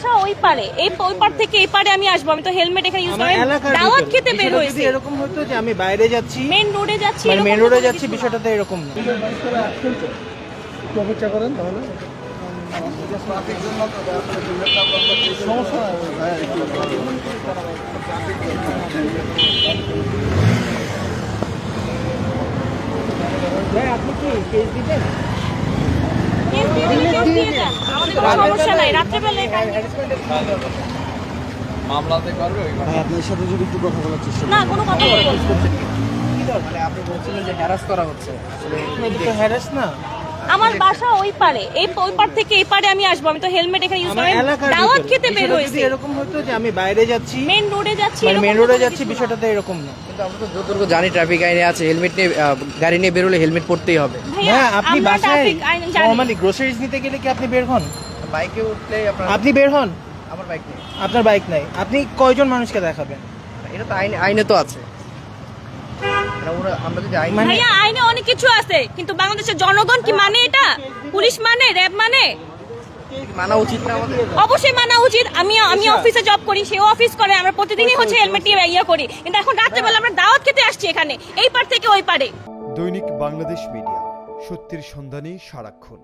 বাসা ওই পারে, ওই পার থেকে এই পারে আমি আসবো। আমি তো হেলমেট এখানে ইউজ করি, দাওয়াত খেতে বের হয়েছি। এরকম হতো যে আমি বাইরে যাচ্ছি, মেইন রোডে যাচ্ছি, মানে মেইন রোডে যাচ্ছি, বিষয়টা তো এরকম না। অপেক্ষা করেন তাহলে আপনি কি কেস দিবেন? কেস দিয়ে দিলে কেস দিয়ে দেন, আমাদের কোনো সমস্যা নাই। রাত্রেবেলায় মামলাতে করবে ওই ভাই আপনার সাথে যদি একটু কথা বলার চেষ্টা না, কোনো কথা বলবো না। মানে আপনি বলছিলেন যে হ্যারাস করা হচ্ছে আসলে এটা তো হ্যারাস না। আমার বাসা ওই পারে, ওই পার থেকে এই পারে আমি আসবো। আমি তো হেলমেট এখানে ইউজ করি, দাওয়াত খেতে বের হয়েছি। এরকম হতো যে আমি বাইরে যাচ্ছি, মেইন রোডে যাচ্ছি, মানে মেইন রোডে যাচ্ছি, বিষয়টা তো এরকম না। কিন্তু আমরা তো যতটুকু জানি ট্রাফিক আইনে আছে হেলমেট নিয়ে গাড়ি নিয়ে বেরোলে হেলমেট পরতেই হবে। ভাইয়া, হ্যাঁ, আপনি আমরা বাসায় ট্রাফিক আইন জানি। নরমালি গ্রোসারিজ নিতে গেলে কি আপনি বের হন? বাইকে উঠলে আপনার আপনি বের হন? আমার বাইক নেই, আপনার বাইক নাই, আপনি কয়জন মানুষকে দেখাবেন? এটা তো আইনে তো আছে। আমরা যদি আইন ভাইয়া, আইনে অনেক কিছু আছে, কিন্তু বাংলাদেশের জনগণ কি মানে এটা? পুলিশ মানে, র্যাব মানে? মানা উচিত না আমাদের? অবশ্যই মানা উচিত। আমি অফিসে জব করি, সেও অফিস করে, আমরা প্রতিদিনই হচ্ছে হেলমেট দিয়ে ইয়া করি। কিন্তু এখন রাত্রেবেলা আমরা দাওয়াত খেতে আসছি এখানে, এই পার থেকে ওই পারে। দৈনিক বাংলাদেশ মিডিয়া, সত্যের সন্ধানে সারাক্ষণ।